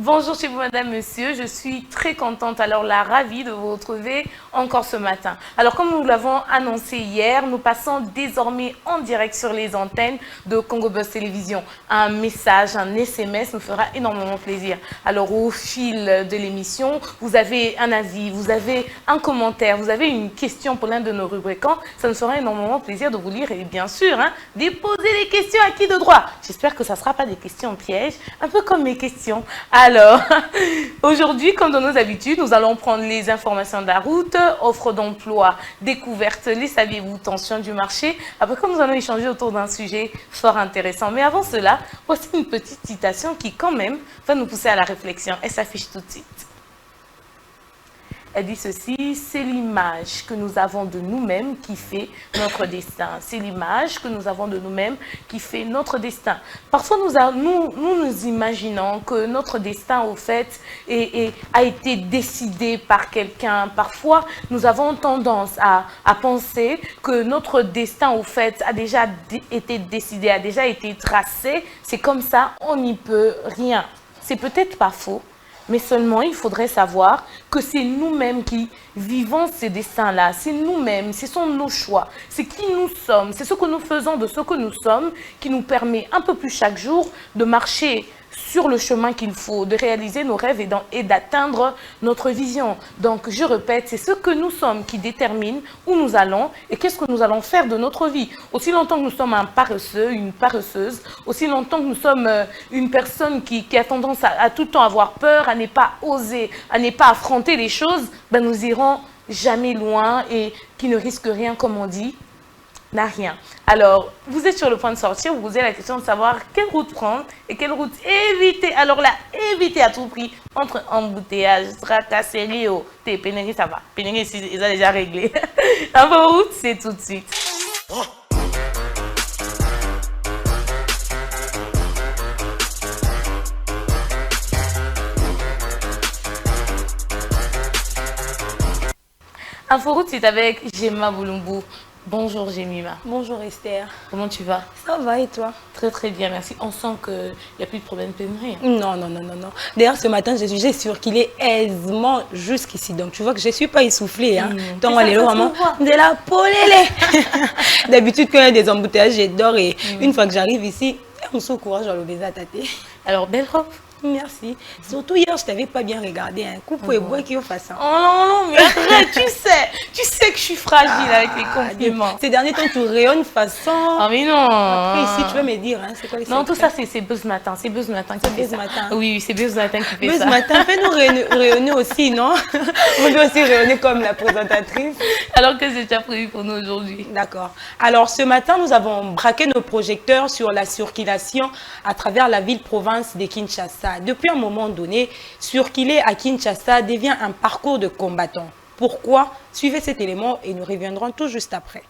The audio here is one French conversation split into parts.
Bonjour chez vous, madame, monsieur. Je suis très contente, alors la ravie de vous retrouver encore ce matin. Alors, comme nous l'avons annoncé hier, nous passons désormais en direct sur les antennes de Congo Buzz Télévision. Un message, un SMS nous fera énormément plaisir. Alors, au fil de l'émission, vous avez un avis, vous avez un commentaire, vous avez une question pour l'un de nos rubricants. Ça nous fera énormément plaisir de vous lire et bien sûr, déposer les questions à qui de droit. J'espère que ça ne sera pas des questions pièges, un peu comme mes questions. Alors, aujourd'hui, comme dans nos habitudes, nous allons prendre les informations de la route, offre d'emploi, découverte, les saviez-vous, tension du marché. Après, comme nous allons échanger autour d'un sujet fort intéressant. Mais avant cela, voici une petite citation qui, quand même, va nous pousser à la réflexion. Elle s'affiche tout de suite. Elle dit ceci: c'est l'image que nous avons de nous-mêmes qui fait notre destin. C'est l'image que nous avons de nous-mêmes qui fait notre destin. Parfois, nous imaginons que notre destin, au fait, a été décidé par quelqu'un. Parfois, nous avons tendance à penser que notre destin, au fait, a déjà été décidé, a déjà été tracé. C'est comme ça, on n'y peut rien. C'est peut-être pas faux. Mais seulement, il faudrait savoir que c'est nous-mêmes qui vivons ces destins-là. C'est nous-mêmes, ce sont nos choix. C'est qui nous sommes, c'est ce que nous faisons de ce que nous sommes qui nous permet un peu plus chaque jour de marcher sur le chemin qu'il faut, de réaliser nos rêves et d'atteindre notre vision. Donc, je répète, c'est ce que nous sommes qui détermine où nous allons et qu'est-ce que nous allons faire de notre vie. Aussi longtemps que nous sommes un paresseux, une paresseuse, aussi longtemps que nous sommes une personne qui a tendance à tout le temps avoir peur, à ne pas oser, à ne pas affronter les choses, ben nous irons jamais loin et qui ne risque rien, comme on dit, n'a rien. Alors, vous êtes sur le point de sortir, vous posez la question de savoir quelle route prendre et quelle route éviter. Alors là, éviter à tout prix entre embouteillage, tracasserie, t'es pénérie, ça va. Pénérie, ils ont déjà réglé. En route, c'est tout de suite. Inforoute, c'est avec Gemma Boulumbu. Bonjour Jemima. Bonjour Esther. Comment tu vas? Ça va et toi? Très très bien, merci. On sent qu'il n'y a plus de problème de pénurie. Non. D'ailleurs, ce matin, j'ai sûr qu'il est aisément jusqu'ici. Donc, tu vois que je ne suis pas essoufflée. Donc, on est là vraiment de la polélé. D'habitude, quand il y a des embouteillages, j'adore. Et une fois que j'arrive ici, on se courage dans le baiser à tâter. Alors, belle robe. Merci. Surtout hier, je t'avais pas bien regardé. Coucou et bois qui au façon. Oh non, mais arrête, tu sais que je suis fragile avec les compliments. Ces derniers temps, tu rayonnes façon. Ah mais non. Après, ici, tu vas me dire, c'est quoi les Non, tout ça, c'est Buzz Matin. C'est Buzz Matin qui fait ça. Oui, c'est Buzz Matin qui fait ça. Buzz Matin, fais-nous rayonner aussi, non? On doit aussi rayonner comme la présentatrice. Alors, qu'est-ce que tu as prévu pour nous aujourd'hui? D'accord. Alors, ce matin, nous avons braqué nos projecteurs sur la circulation à travers la ville-province de Kinshasa. Depuis un moment donné, circuler à Kinshasa devient un parcours de combattant. Pourquoi? Suivez cet élément et nous reviendrons tout juste après.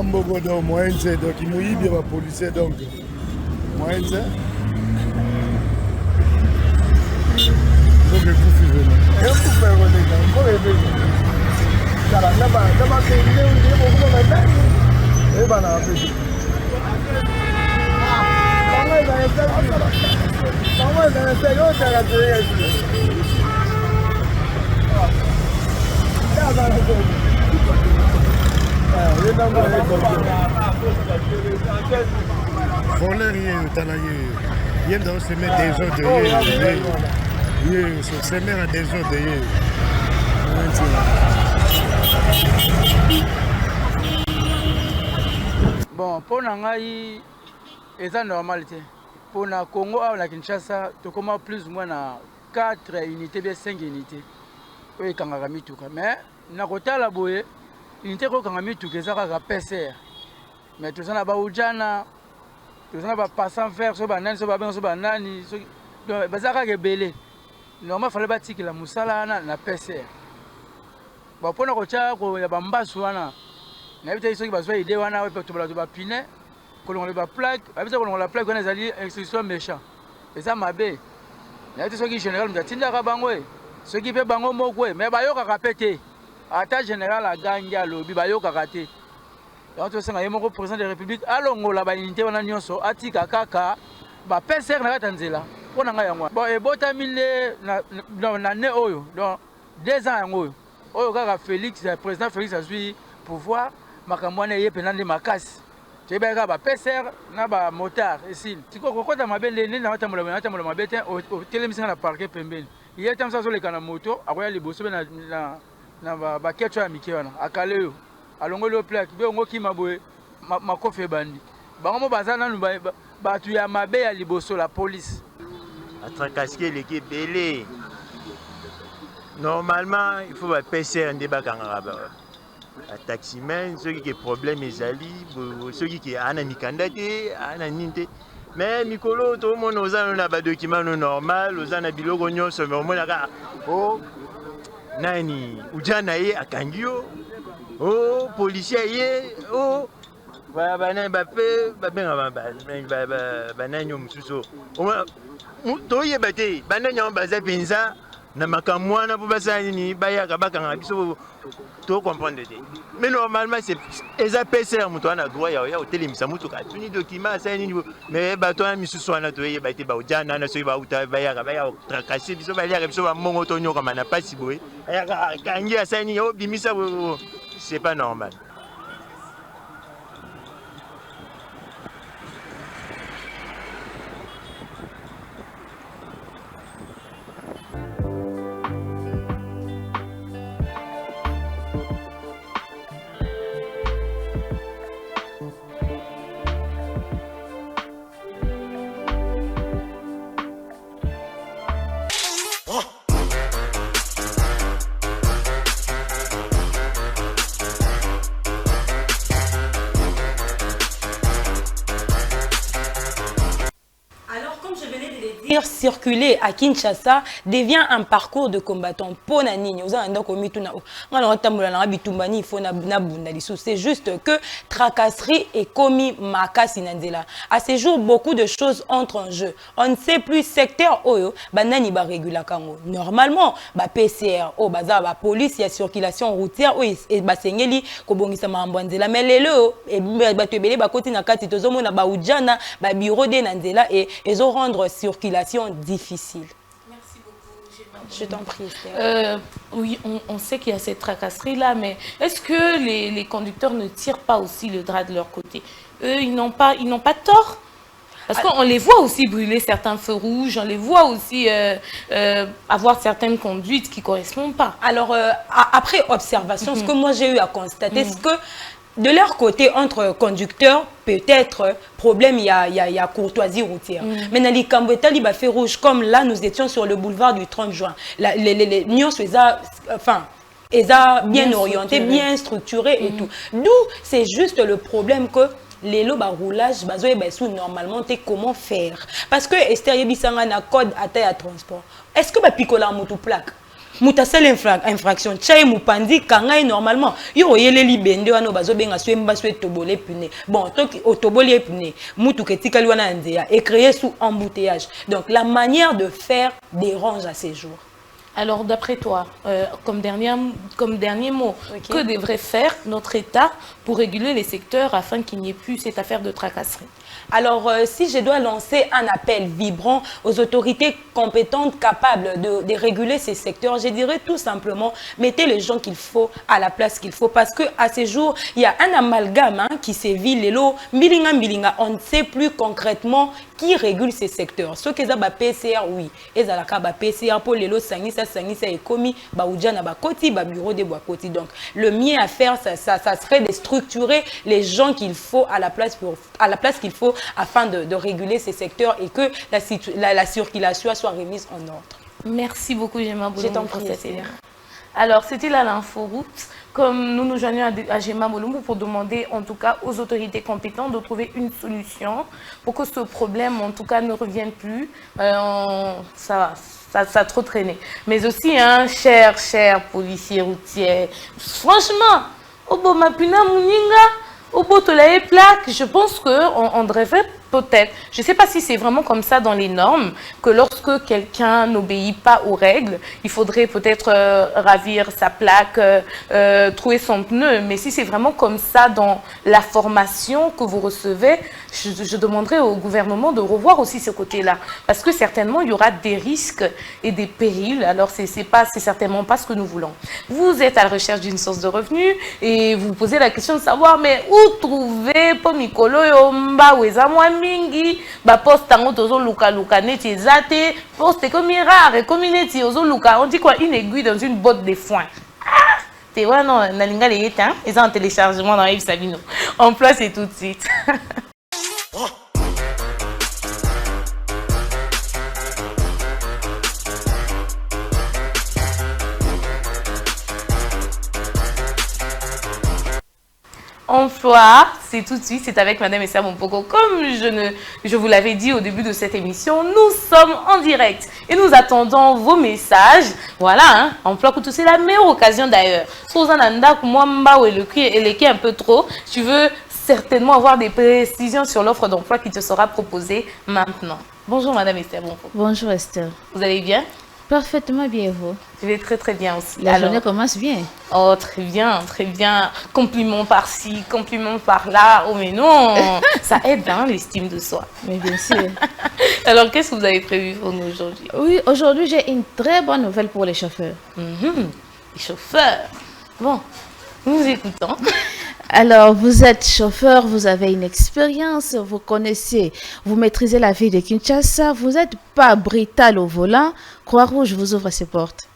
Mboko donc moyen c'est donc il mouille bien policier donc moyen c'est donc le coup fusionné et on peut faire on est encore élevé ça là là-bas c'est il est beaucoup maintenant et ben là après comment il va essayer on va essayer voler rien il y a dans semer des gens de sur semer à des gens de bon pour ngai eza normalité pour na Congo à la Kinshasa to comment plus ou moins na 4 unités bien 5 unités oyo ekangaka mituka mais na kotala boye unité kokanga mituka eza kaka PCR mais toza na baujana toza na bapassant vert so banani so babenga so banani baza kaka ebele normalement fallait batikela mosala wana na PCR mpona kotya ya bambasu wana nayebi te soki bazwa ide wana tobala to bapine kolongola baplaque babisa kolongola plaque wana ezali instruction méchant eza mabe nayebi te soki général moto atindaka bango soki mpe bango moko mais bayokaka mpe te ata général agangi alobi bayokaka te yango tosenga ye moko président de république alongola baunité wana nyonso atika kaka baPCR na kati ya nzela mpo na ngai yango bon ebotami nde na ne oyo donc 2 ans yango oyo kaka président Félix azwi pouvoir makambo wana eye mpena nde makasi toyebaki kaka baPCR na bamotard esili tikokokota mabe nde natambola mabe te otelemisanga na parke pembeni ye tamisa azoleka na moto akoya liboso mpe na baketso ya mike wana akale oyo alongoli yo plaque mpe ongo kima boye makofi ebandi bango mo baza nanu bato ya mabe ya liboso la police atrakaske eleki ebele normalement il faut baPCR nde bakangaka bataximen soki ke problème ezali soki ke ana mikanda te ana nini te mais mikolo tomona oza na badocument no normal oza na biloko nyonso mais omonaka o nani uja na ye akangi yo o policier ye o banani bape babenga banani yo mosusu toyeba te banani yango baza mpenza na makambo wana mpo basala nini bayaka bakanga biso tocomprendre te mais normalement eza PCR moto wana droit ya kotelemisa motuka atuni document asala nini mais bato wana misusu wana toyeba te baojana wana soki bauta bayaka baya kotrakase biso baliaka biso bamongo tonyokama na pasi boye ayaka akangi asala nini obimisa c'est pas normal. Circuler à Kinshasa devient un parcours de combattant. C'est juste que tracasserie est commis makasi nandela. À ces jours, beaucoup de choses entrent en jeu. On ne sait plus secteur oyo banani ba régula kango. Normalement, ba PCR o baza ba police ya circulation routière o ba sengeli ko bongisa mambwanzela mais lelo e ba tebele ba koti na kati tozomona ba ujana ba bureau de nandela et ezo rendre circulation difficile. Merci beaucoup. Je t'en prie, Esther. Oui, on sait qu'il y a cette tracasserie-là, mais est-ce que les conducteurs ne tirent pas aussi le drap de leur côté? Eux, ils n'ont pas tort. Parce qu'on les voit aussi brûler certains feux rouges, on les voit aussi avoir certaines conduites qui ne correspondent pas. Alors, après observation, ce que moi j'ai eu à constater, c'est que de leur côté, entre conducteurs, peut-être problème, il y a courtoisie routière. Mais dans les Cambouetali, il fait rouge, comme là, nous étions sur le boulevard du 30 juin. Les nuances, enfin, bien orientés, bien structurés et tout. D'où c'est juste le problème que les lots roulage, normalement, comment faire? Parce que Esther Yebisanga na code à taille à transport. Est-ce que picola moto plaque? Mutasel infraction tchaye mupandi kangai normalement yo yele libende wana bazo benga swemba swe tobole pune bon donc otobole pune mutu ketikali wana nzea et créer sous embouteillage. Donc la manière de faire dérange à ces jours. Alors d'après toi, comme dernier mot, que devrait faire notre État pour réguler les secteurs afin qu'il n'y ait plus cette affaire de tracasserie? Alors, si je dois lancer un appel vibrant aux autorités compétentes capables de réguler ces secteurs, je dirais tout simplement, mettez les gens qu'il faut à la place qu'il faut. Parce qu'à ces jours, il y a un amalgame qui sévit, les lots, milinga, on ne sait plus concrètement qui régule ces secteurs. Ceux qui ont PCR, oui. Ils ont PCR pour les lots, sangisa et commis, baoudjana bakoti, bureau de bakoti. Donc, le mieux à faire, ça serait de structurer les gens qu'il faut à la place qu'il faut afin de réguler ces secteurs et que la circulation soit remise en ordre. Merci beaucoup, Gemma Boulon. Je t'en prie. Alors, c'était là l'inforoute. Comme nous nous joignons à Gemma Molumbu pour demander en tout cas aux autorités compétentes de trouver une solution pour que ce problème en tout cas ne revienne plus. Ça a trop traîné. Mais aussi, hein, chers policiers routiers, franchement, Obo Mapuna Muninga, Obo Tolae Plaque, je pense qu'on devrait peut-être, je ne sais pas si c'est vraiment comme ça dans les normes, que lorsque quelqu'un n'obéit pas aux règles, il faudrait peut-être ravir sa plaque, trouver son pneu. Mais si c'est vraiment comme ça dans la formation que vous recevez, je demanderai au gouvernement de revoir aussi ce côté-là. Parce que certainement, il y aura des risques et des périls. Alors, c'est certainement pas ce que nous voulons. Vous êtes à la recherche d'une source de revenus et vous posez la question de savoir, mais où trouver pour Mikolo Yomba ou Ezamwami mingi ba poste tango tozo luka neti ezate poste comme rare comme neti ozo luka on dit quoi une aiguille dans une botte de foin. T'es ouais non nalinga les hein ils ont un téléchargement dans Yves Sabino. En place et tout de suite. Emploi, c'est tout de suite, c'est avec Madame Esther Mompoko. Comme je vous l'avais dit au début de cette émission, nous sommes en direct et nous attendons vos messages. Voilà, hein, emploi Coutou, c'est la meilleure occasion d'ailleurs. Sozananda, Mwamba ou Eleki un peu trop, tu veux certainement avoir des précisions sur l'offre d'emploi qui te sera proposée maintenant. Bonjour Madame Esther Mompoko. Bonjour Esther. Vous allez bien? Parfaitement bien, vous. Je vais très très bien aussi. La journée commence bien. Oh, très bien, très bien. Compliments par-ci, compliments par-là. Oh, mais non, ça aide hein, l'estime de soi. Mais bien sûr. Alors, qu'est-ce que vous avez prévu pour nous aujourd'hui? Oui, aujourd'hui, j'ai une très bonne nouvelle pour les chauffeurs. Les chauffeurs. Bon, nous écoutons. Alors, vous êtes chauffeur, vous avez une expérience, vous connaissez, vous maîtrisez la ville de Kinshasa, vous n'êtes pas brutal au volant, Croix-Rouge vous ouvre ses portes.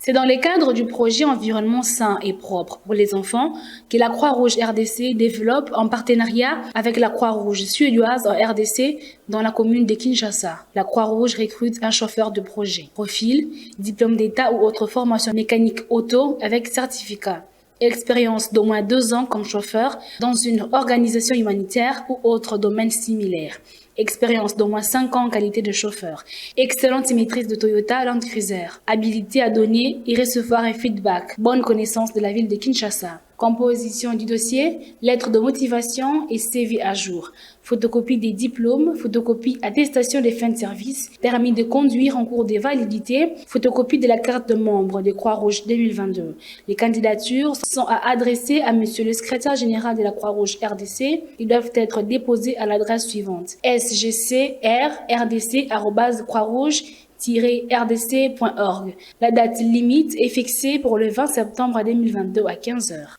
C'est dans le cadre du projet Environnement sain et propre pour les enfants que la Croix-Rouge RDC développe en partenariat avec la Croix-Rouge suédoise en RDC dans la commune de Kinshasa. La Croix-Rouge recrute un chauffeur de projet. Profil, diplôme d'État ou autre formation mécanique auto avec certificat. Expérience d'au moins 2 ans comme chauffeur dans une organisation humanitaire ou autre domaine similaire. Expérience d'au moins 5 ans en qualité de chauffeur. Excellente maîtrise de Toyota Land Cruiser. Habilité à donner et recevoir un feedback. Bonne connaissance de la ville de Kinshasa. Composition du dossier, lettre de motivation et CV à jour. Photocopie des diplômes, photocopie attestation des fins de service, permis de conduire en cours de validité, photocopie de la carte de membre de Croix-Rouge 2022. Les candidatures sont à adresser à Monsieur le secrétaire général de la Croix-Rouge RDC. Ils doivent être déposés à l'adresse suivante: sgcr-rdc@croixrouge-rdc.org. La date limite est fixée pour le 20 septembre 2022 à 15 h.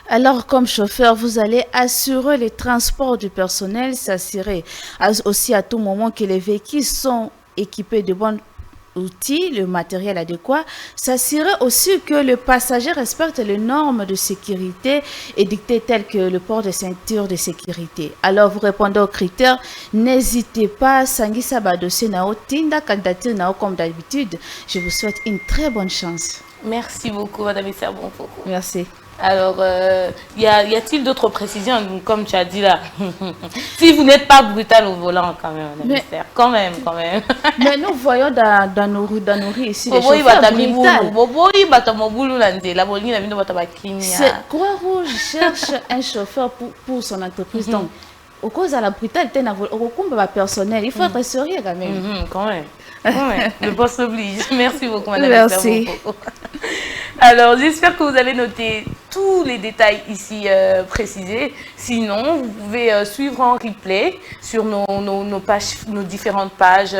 Alors, comme chauffeur, vous allez assurer les transports du personnel, s'assurer aussi à tout moment que les véhicules sont équipés de bons outils, le matériel adéquat, s'assurer aussi que le passager respecte les normes de sécurité édictées telles que le port de ceinture de sécurité. Alors, vous répondez aux critères, n'hésitez pas, Sangisa Badossé Nao, Tinda candidature Nao comme d'habitude. Je vous souhaite une très bonne chance. Merci beaucoup, Madame Esther Mompoko. Merci. Alors, y a-t-il d'autres précisions, comme tu as dit là? Si vous n'êtes pas brutal au volant, quand même, Madame Esther, quand même. Mais nous voyons dans nos rues ici les chauffeurs brutales. Croix-Rouge cherche un chauffeur pour son entreprise. Donc, au cause de la brutalité, au combat personnel, il faut être sérieux quand même. Quand même. Le boss oblige. Merci beaucoup, Madame Merci. Esther. Alors, j'espère que vous avez noté tous les détails ici précisés. Sinon, vous pouvez suivre en replay sur nos pages, nos différentes pages,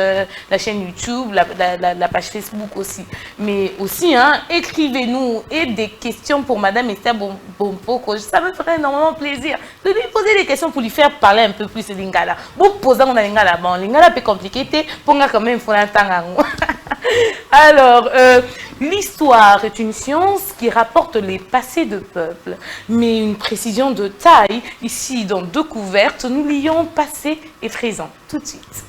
la chaîne YouTube, la page Facebook aussi. Mais aussi, hein, écrivez-nous et des questions pour Madame Esther Bompoko. Ça me ferait énormément plaisir de lui poser des questions pour lui faire parler un peu plus de Lingala. Vous posez un Lingala, bon, Lingala peut compliqué, pour quand même faut l'entendre. Alors, l'histoire est une science qui rapporte les passés de peuples, mais une précision de taille. Ici, dans Découverte, nous lions passé et présent. Tout de suite.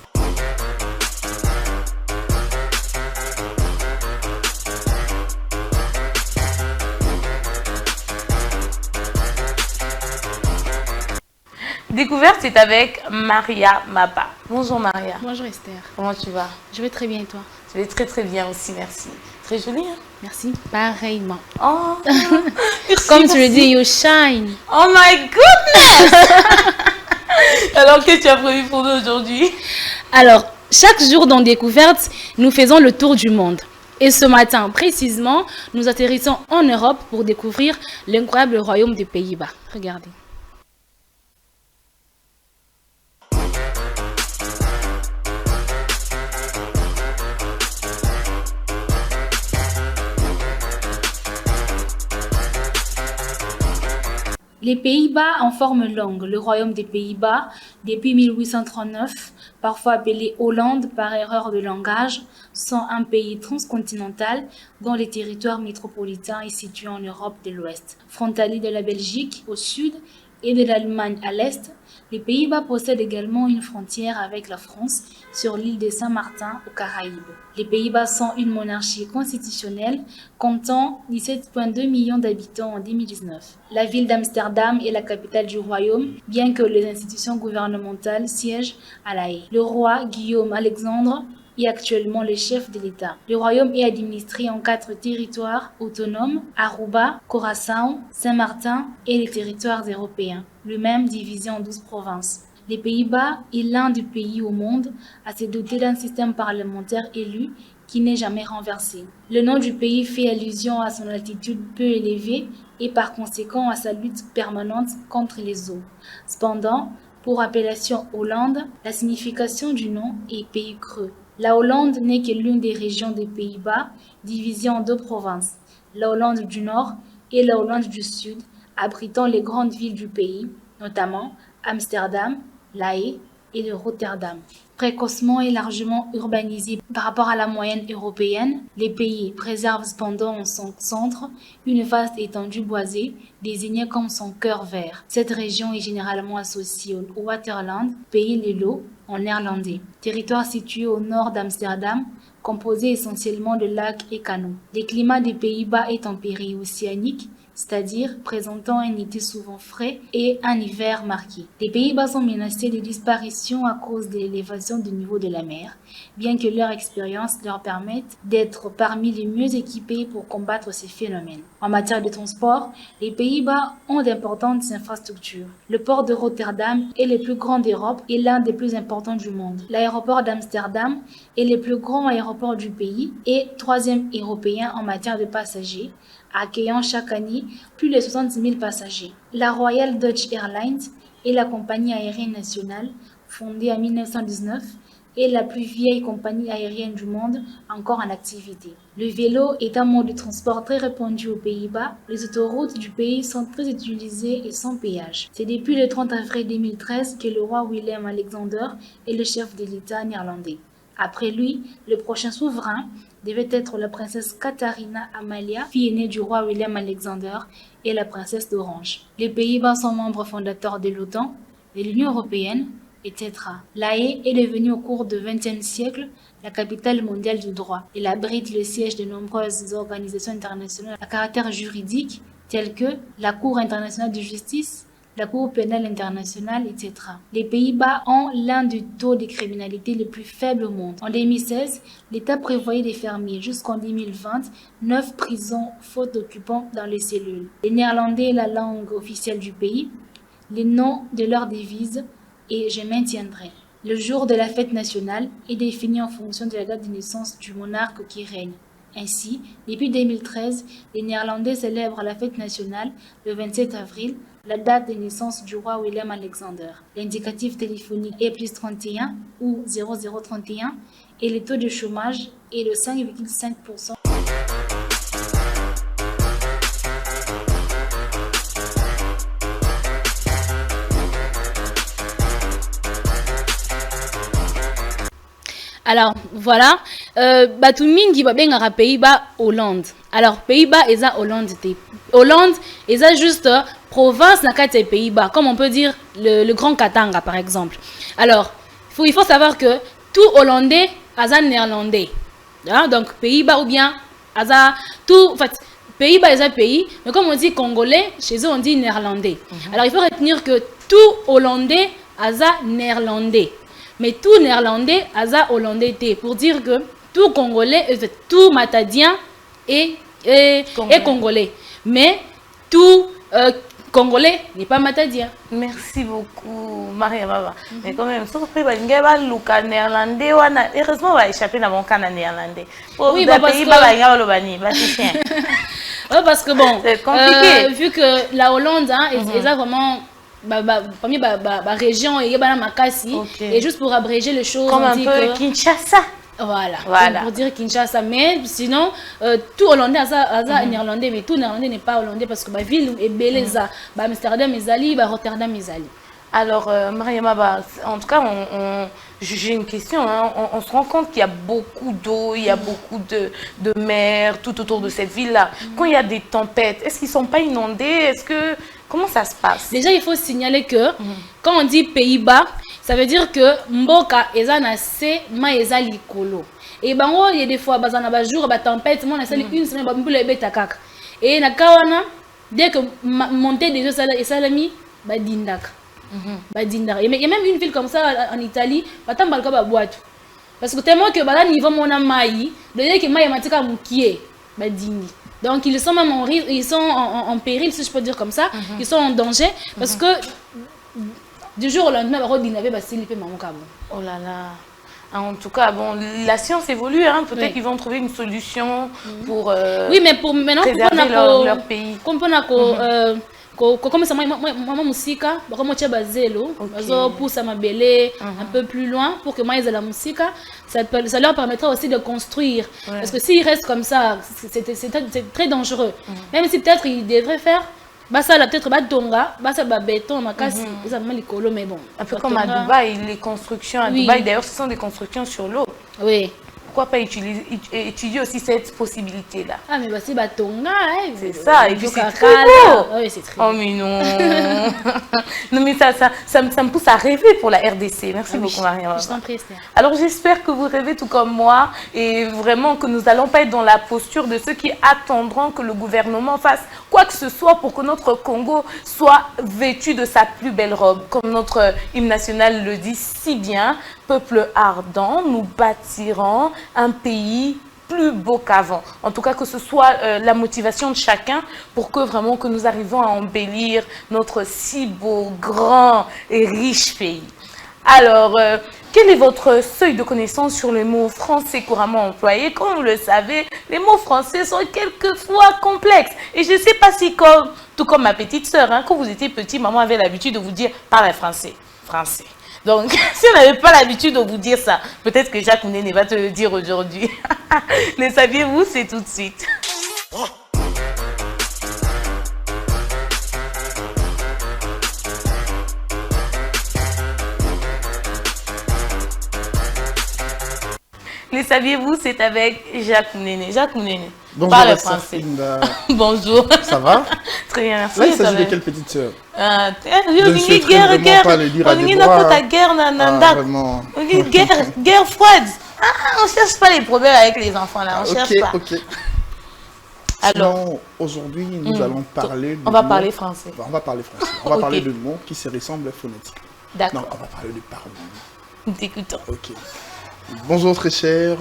Découverte, c'est avec Maria Maba. Bonjour Maria. Bonjour Esther. Comment tu vas? Je vais très bien et toi? Je vais très très bien aussi, merci. Très jolie, hein? Merci, pareillement. Oh, merci, comme tu le dis, you shine. Oh my goodness. Alors, qu'est-ce que tu as prévu pour nous aujourd'hui? Alors, chaque jour dans Découverte, nous faisons le tour du monde. Et ce matin, précisément, nous atterrissons en Europe pour découvrir l'incroyable royaume des Pays-Bas. Regardez. Les Pays-Bas en forme longue, le royaume des Pays-Bas, depuis 1839, parfois appelé Hollande par erreur de langage, sont un pays transcontinental dont le territoire métropolitain est situé en Europe de l'Ouest. Frontalier de la Belgique au sud et de l'Allemagne à l'est, les Pays-Bas possèdent également une frontière avec la France sur l'île de Saint-Martin aux Caraïbes. Les Pays-Bas sont une monarchie constitutionnelle comptant 17,2 millions d'habitants en 2019. La ville d'Amsterdam est la capitale du royaume, bien que les institutions gouvernementales siègent à La Haye. Le roi Guillaume Alexandre est actuellement le chef de l'État. Le royaume est administré en 4 territoires autonomes, Aruba, Curaçao, Saint-Martin et les territoires européens, le même divisé en 12 provinces. Les Pays-Bas est l'un des pays au monde à se doter d'un système parlementaire élu qui n'est jamais renversé. Le nom du pays fait allusion à son altitude peu élevée et par conséquent à sa lutte permanente contre les eaux. Cependant, pour appellation Hollande, la signification du nom est pays creux. La Hollande n'est que l'une des régions des Pays-Bas, divisée en 2 provinces, la Hollande du Nord et la Hollande du Sud, abritant les grandes villes du pays, notamment Amsterdam, La Haye et le Rotterdam. Précocement et largement urbanisé par rapport à la moyenne européenne, les pays préservent cependant en son centre une vaste étendue boisée, désignée comme son cœur vert. Cette région est généralement associée au Waterland, pays Lelo, en néerlandais, territoire situé au nord d'Amsterdam, composé essentiellement de lacs et canaux. Le climat des Pays-Bas est tempéré océanique, c'est-à-dire présentant un été souvent frais et un hiver marqué. Les Pays-Bas sont menacés de disparition à cause de l'élévation du niveau de la mer, bien que leur expérience leur permette d'être parmi les mieux équipés pour combattre ces phénomènes. En matière de transport, les Pays-Bas ont d'importantes infrastructures. Le port de Rotterdam est le plus grand d'Europe et l'un des plus importants du monde. L'aéroport d'Amsterdam est le plus grand aéroport du pays et 3e européen en matière de passagers, accueillant chaque année plus de 70 000 passagers. La Royal Dutch Airlines est la compagnie aérienne nationale, fondée en 1919, et la plus vieille compagnie aérienne du monde encore en activité. Le vélo est un mode de transport très répandu aux Pays-Bas. Les autoroutes du pays sont très utilisées et sans péage. C'est depuis le 30 avril 2013 que le roi Willem Alexander est le chef de l'État néerlandais. Après lui, le prochain souverain devait être la princesse Katharina Amalia, fille aînée du roi Willem Alexander et la princesse d'Orange. Les Pays-Bas sont membres fondateurs de l'OTAN, de l'Union européenne, etc. La Haye est devenue au cours du XXe siècle la capitale mondiale du droit. Elle abrite le siège de nombreuses organisations internationales à caractère juridique telles que la Cour internationale de justice, la Cour pénale internationale, etc. Les Pays-Bas ont l'un des taux de criminalité les plus faibles au monde. En 2016, l'État prévoyait de fermer jusqu'en 2020 9 prisons faute d'occupants dans les cellules. Le néerlandais est la langue officielle du pays. Les noms de leur devise et je maintiendrai. Le jour de la fête nationale est défini en fonction de la date de naissance du monarque qui règne. Ainsi, depuis 2013, les Néerlandais célèbrent la fête nationale le 27 avril, la date de naissance du roi Willem Alexander. L'indicatif téléphonique est plus 31 ou 0031 et le taux de chômage est de 5,5%. Alors, voilà. Batumin qui va bien à Pays-Bas, Hollande. Alors, Pays-Bas, ils ont Hollande. Hollande, ils ont juste province dans les Pays-Bas. Comme on peut dire le Grand Katanga, par exemple. Alors, il faut savoir que tout Hollandais, ils ont néerlandais. Hein? Donc, Pays-Bas ou bien, ils ont tout. En fait, Pays-Bas, ils ont pays. Mais comme on dit congolais, chez eux, on dit néerlandais. Alors, il faut retenir que tout Hollandais, ils ont néerlandais. Mais tout néerlandais, aza hollandais, pour dire que tout congolais, tout matadien est congolais. Mais tout congolais n'est pas matadien. Merci beaucoup, Maria Baba. Mais quand même, sauf que le néerlandais, heureusement, on va échapper dans mon cas néerlandais. Oui, parce que bon, c'est compliqué. Vu que la Hollande, hein, ils ont vraiment... parmi la région et et juste pour abréger les choses comme un peu Kinshasa, voilà. Pour dire Kinshasa, mais sinon tout hollandais est néerlandais, mais tout néerlandais n'est pas hollandais parce que la ville est belle, Amsterdam est Rotterdam est. Alors Mariama, en tout cas j'ai une question, hein. On se rend compte qu'il y a beaucoup d'eau, il y a beaucoup de mer tout autour de cette ville-là. Quand il y a des tempêtes, est-ce qu'ils ne sont pas inondés? Comment ça se passe? Déjà, il faut signaler que quand on dit Pays-Bas, ça veut dire que Mboka eza na se ma eza likolo. Et bango il y a des fois bazana ba jour ba tempête, moi na sali une semaine ba mbula ebeta kaka. Et na kawana dès que montée des eaux salami ba dindaka. Ba dindaka. Il y a même une ville comme ça en Italie, ba tambalka ba boîte. Parce que tellement que bala niveau mona mai, de que mai matika mukie ba dindi. Donc ils sont même ils sont en péril, si je peux dire comme ça, ils sont en danger parce que du jour au lendemain, oh là là. En tout cas, bon, la science évolue, hein. Peut-être qu'ils vont trouver une solution pour oui, mais pour maintenant, préserver leur pays. Comme ça, moi, musique, comme tu as basé pousse à ma belle un peu plus loin pour que moi, ils aient la musique. Ça leur permettra aussi de construire. Parce que s'ils restent comme ça, c'est très dangereux. Même si peut-être ils devraient faire. Ça peut-être tonga, ça béton, mais bon. Un peu comme à Dubaï, les constructions à Dubaï, d'ailleurs, ce sont des constructions sur l'eau. Oui. Pourquoi pas étudier aussi cette possibilité-là? Ah, mais c'est tonga, c'est ça, et puis c'est très beau. Oui, c'est très beau. Oh, mais non. Non, mais ça me pousse à rêver pour la RDC. Merci beaucoup, Maria. Je t'en prie, Esther. Alors, j'espère que vous rêvez tout comme moi et vraiment que nous n'allons pas être dans la posture de ceux qui attendront que le gouvernement fasse quoi que ce soit pour que notre Congo soit vêtu de sa plus belle robe. Comme notre hymne national le dit si bien, peuple ardent, nous bâtirons un pays plus beau qu'avant. En tout cas, que ce soit la motivation de chacun pour que vraiment que nous arrivons à embellir notre si beau, grand et riche pays. Alors, quel est votre seuil de connaissance sur les mots français couramment employés? Comme vous le savez, les mots français sont quelquefois complexes. Et je ne sais pas si, tout comme ma petite sœur, hein, quand vous étiez petit, maman avait l'habitude de vous dire « parle français ». Français. Donc, si on n'avait pas l'habitude de vous dire ça, peut-être que Jacques Mounene va te le dire aujourd'hui. Le saviez-vous? C'est tout de suite. Le saviez-vous? C'est avec Jacques Mounene. Jacques Mounene. Bonjour, parle français. Bonjour. Ça va? Très bien, merci. Là, il s'agit de quelle petite sœur? Guerre froide. Ah, on cherche pas les problèmes avec les enfants là, on cherche pas. Ok. Alors, aujourd'hui, nous allons parler. On va parler français. On va parler français. On va parler de mots qui se ressemblent phonétiquement. D'accord. Non, on va parler de paroles. T'écoutons. Ok. Bonjour très chers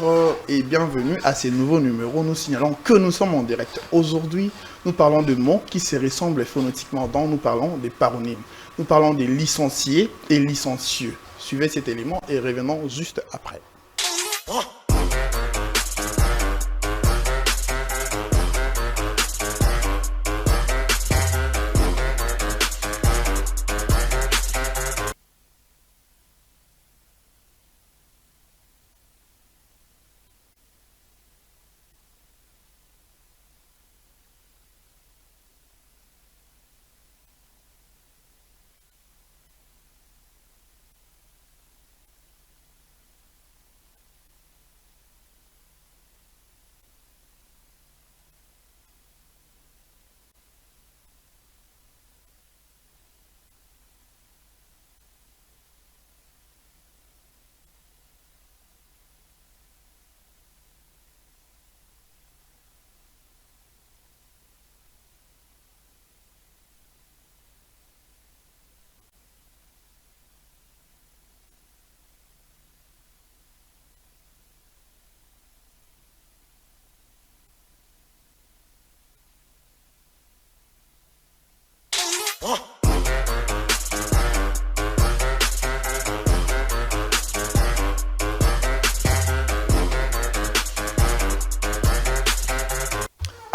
et bienvenue à ce nouveau numéro. Nous signalons que nous sommes en direct. Aujourd'hui, nous parlons de mots qui se ressemblent phonétiquement. Donc, nous parlons des paronymes. Nous parlons des licenciés et licencieux. Suivez cet élément et revenons juste après.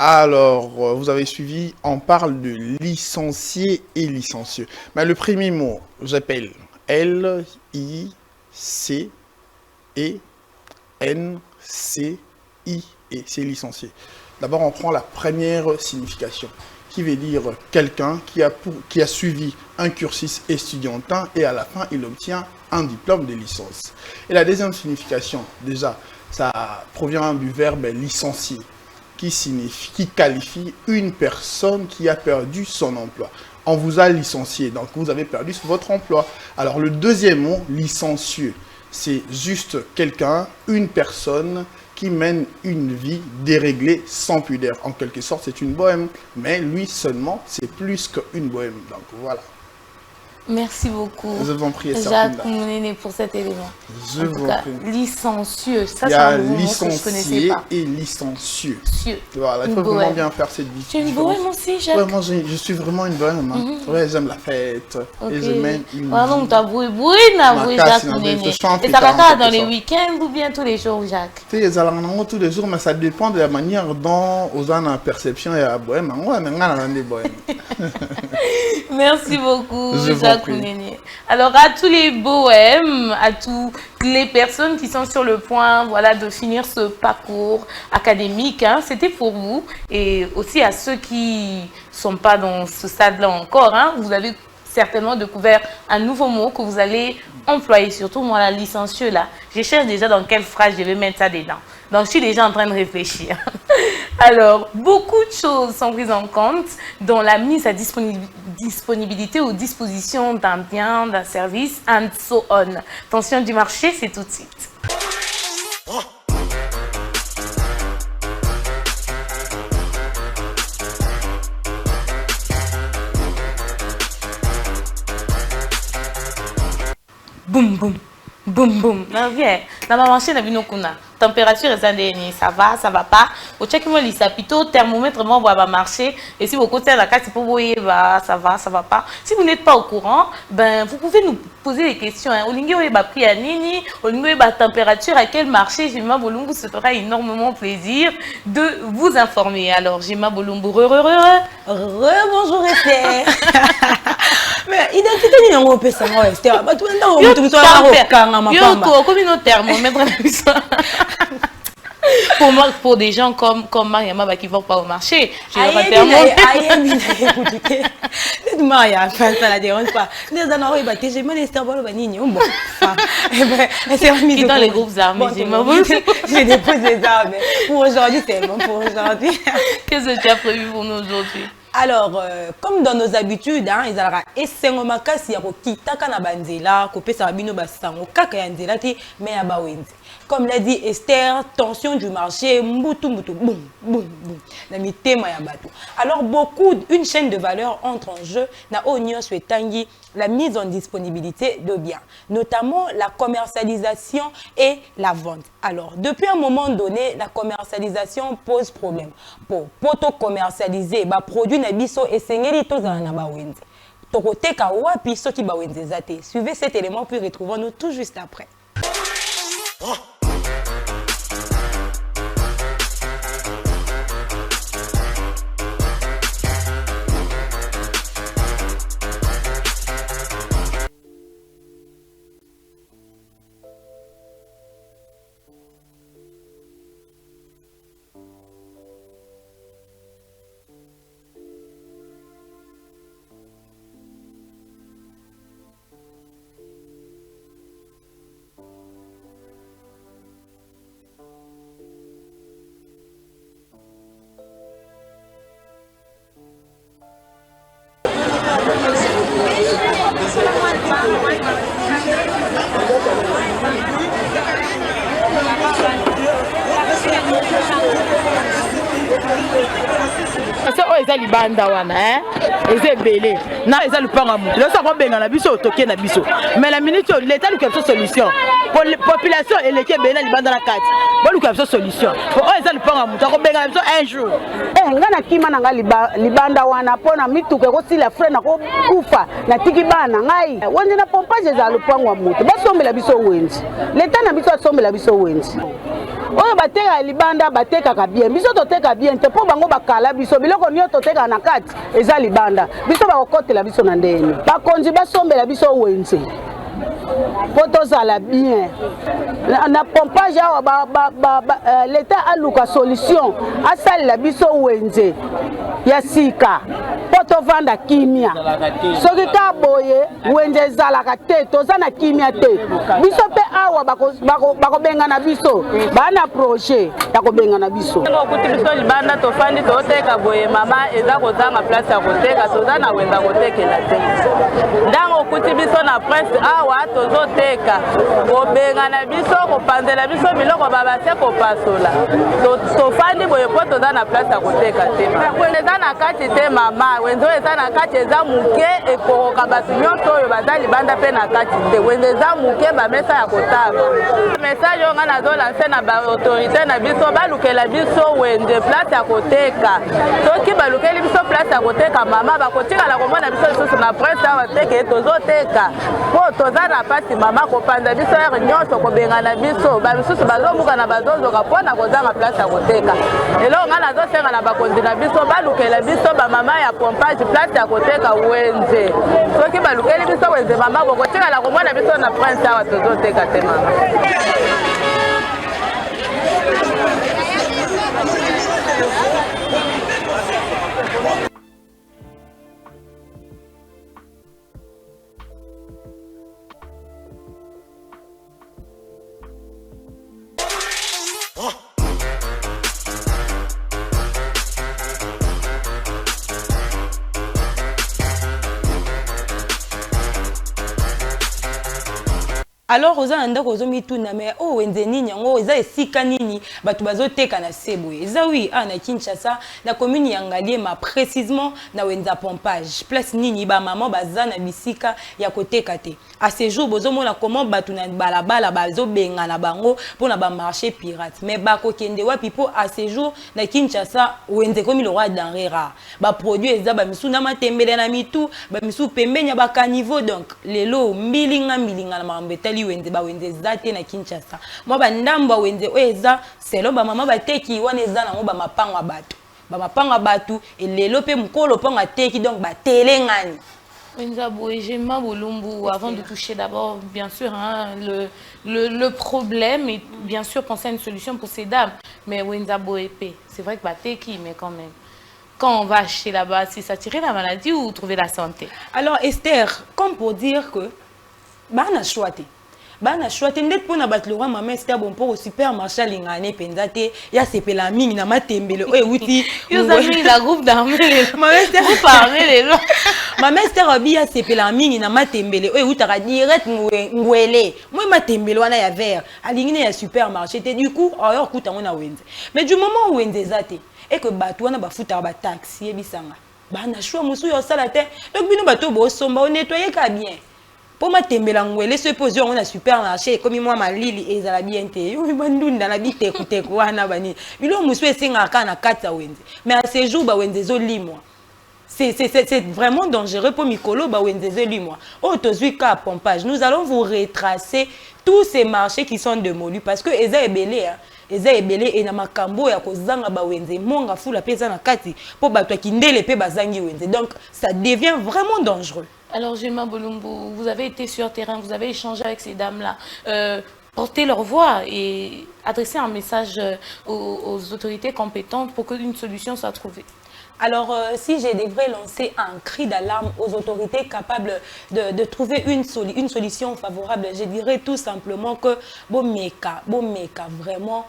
Alors, vous avez suivi, on parle de licencié et licencieux. Mais le premier mot, j'appelle L-I-C-E-N-C-I-E, c'est licencié. D'abord, on prend la première signification, qui veut dire quelqu'un qui a suivi un cursus estudiantin et à la fin, il obtient un diplôme de licence. Et la deuxième signification, déjà, ça provient du verbe licencier, qui qualifie une personne qui a perdu son emploi. On vous a licencié, donc vous avez perdu votre emploi. Alors le deuxième mot, licencieux, c'est juste quelqu'un, une personne qui mène une vie déréglée sans pudeur. En quelque sorte, c'est une bohème, mais lui seulement, c'est plus qu'une bohème. Donc voilà. Merci beaucoup. Je vous en prie, Jacques Mounéné, pour cet élément. Je vous en prie. Licencieux, ça c'est un mot que je connaissais pas. Et licencieux. Licencieux. Voilà, il faut vraiment bien faire cette vie. Tu es une bohème aussi, Jacques? Ouais, moi je suis vraiment une bohème. Ouais, j'aime la fête. Okay. Et je mène une donc tu as boué Jacques Mounéné. Et ça va dans les week-ends ou bien tous les jours, Jacques? Tu sais, tous les jours, mais ça dépend de la manière dont aux gens la perception et la bohème. Ouais, mais on a des bohèmes. Merci beaucoup, Jacques Mounéné. Alors, à tous les bohèmes, à toutes les personnes qui sont sur le point de finir ce parcours académique, hein, c'était pour vous. Et aussi à ceux qui ne sont pas dans ce stade-là encore, hein, vous avez certainement découvert un nouveau mot que vous allez employer, surtout moi, la licencieux, là. Je cherche déjà dans quelle phrase je vais mettre ça dedans. Donc, je suis déjà en train de réfléchir. Alors, beaucoup de choses sont prises en compte dans la mise à disponibilité ou disposition d'un bien, d'un service, and so on. Tension du marché, c'est tout de suite. Boum, boum. Boum, boum. Non, viens. Dans ma machine, température est ça va pas. Au check moi les sapito thermomètre moi va marcher et si vous côté la carte pour voyer ça va pas. Si vous n'êtes pas au courant, ben vous pouvez nous poser des questions. Au lingue ba prix à nini, au lingue ba température à quel marché, Jima Bolumbu se fera énormément plaisir de vous informer. Alors Jima Bolumbu bonjour Esther. Mais identité ni on peut ça moi Esther. Ba tout ndao yo tout ça au kanga ma pamba. Yo comme une thermomètre pour des gens comme Mariama qui ne vont pas au marché, je vais pas faire mon Maria, ça la dérange pas. J'ai dans les groupes armés, j'ai déposé les armes. Pour aujourd'hui, c'est bon pour aujourd'hui. Qu'est-ce que tu as prévu pour nous aujourd'hui? Alors, comme dans nos habitudes, hein, ils allaient essayer makasi ya kokita kana banzela, kopesa babino basango kaka ya nzela ti mais ya bawenzi. Comme l'a dit Esther, tension du marché, mbutu mbutu, boum boum boum. Na mitema ya bato. Alors une chaîne de valeur entre en jeu na onyo souetangi la mise en disponibilité de biens, notamment la commercialisation et la vente. Alors, depuis un moment donné, la commercialisation pose problème. Pour commercialiser, ba produit na biso esengeli tozana na bawenzi. Tokoteka wapi soki bawenzi zate. Suivez cet élément puis retrouvons-nous tout juste après. eza libanda wana eza ebele na eza lupanga mutu le ça benga na biso toke na biso mais la minute l'état lui quelque solution pour la population et les bena libanda na kati bon lui quelque solution pour eza lupanga mutu ko benga biso un jour ngana kima na nga libanda wana pona mituke ko sila frère na ko kufa na tiki bana ngai wonde na pompage za lupanga mutu basombela biso wenzi l'état na biso asombela biso wenzi oyo bateka libanda batekaka bien biso toteka bien te mpo bango bakala biso biloko nio toteka na kati eza libanda biso bakokotela biso na ndeni bakonzi basombela biso wenze po tozala bien na pompage awa l'État aluka solution asalela biso wenze ya sika po tovanda kimia soki ka boye wenze ezalaka te toza na kimia te biso mpe awa bakobengana biso bana projet ya kobengana biso okuti biso libanda tofandi toteka boye mama eza kozanga place ya koteka toza na wenza kotekela te ndango okuti biso na prince awa tozoteka kobengana biso kopanzela biso biloko babase kopasola tofandi boye po toza na place ya koteka te eza na kati te mama wenze oyo eza na kati eza moke ekoroka bato nyonso oyo baza libanda mpe na kati te wenze eza moke bamesa ya kotanga message oyo nga nazolanse na baautorité na biso balukela biso wenze place ya koteka soki balukeli biso place ya koteka mama bakotikala komona biso lisusu na prince awa teke tozoteka po toza na pasi mama kopanza biso ere nyonso kobengana biso bamisusu bazobuka na bazozoka mpona kozanga place ya koteka eloko nga nazosenga na bakonzi na biso balukela biso bamama ya pompage place ya koteka wenze soki balukeli biso wenze mama bokotikala komona biso na prince awa tozoteka te mama. Alors oza anda kozo mituna mais oh wenze nini yango eza esika nini batu bazoteka na sebo eza oui na Kinshasa na commune ya Ngaliema précisément na wenza pompage place nini ba maman baza na bisika ya koteka te à ce jour bozomona comment batu na balabala bazobenga na bango pona ba marché pirate mais bako kende wapi po à ce jour na Kinshasa wenze komi le roi denrée rare ba produit eza ba misu na matembele na mitu ba misu pembenya ba caniveau donc lelo mbilinga na mambetali wenze ba wenze zate na Kinshasa moi ba ndamba wenze oeza selo ba mama bateki wana eza na ngo ba mapanga batu elelo pe mukolo panga teki donc ba telengani J'aime Bolumbu, avant de toucher d'abord, bien sûr, hein, le problème et bien sûr penser à une solution pour ces dames. Mais Wenzabo épée, c'est vrai que Bateki, mais quand même. Quand on va acheter là-bas, c'est s'attirer la maladie ou trouver la santé? Alors Esther, comme pour dire que, bah on a choisi. Bana choisi ndet pona batlora mama Esther bon pour au supermarché lingane pendate ya sepela mingi na matembele oye wuti yo zami la groupe d'armée mama Esther vous parlez les gens mama Esther abi ya sepela mingi na matembele oye wuta direct ngwele moi matembele wana ya vert alingine ya supermarché te du coup alors kuta ngona wenze mais du moment où wenze zate et que bato wana bafuta ba taxi ebisanga bana choix musu yo sala te donc bino bato bo somba on nettoyer ka bien. Pour ma tembela ngwele se poser on a supermarché comme moi ma lili ezala bien te yo bandunda na bite kute wana bani bilo musu esenga kana kata wenze mais à ces jours ba wenze zo limwa c'est vraiment dangereux pour Mikolo ba wenze zo limwa oh tozui ka pompage nous allons vous retracer tous ces marchés qui sont démolis parce que eza ebelé hein eza ebelé et na makambo ya kozanga ba wenze monga fula pesa na kati po bato kindele pe bazangi wenze donc ça devient vraiment dangereux. Alors, Gemma Bolumbu, vous avez été sur terrain, vous avez échangé avec ces dames-là, porter leur voix et adresser un message aux autorités compétentes pour qu'une solution soit trouvée. Alors, si je devrais lancer un cri d'alarme aux autorités capables de trouver une solution favorable, je dirais tout simplement que bomeka vraiment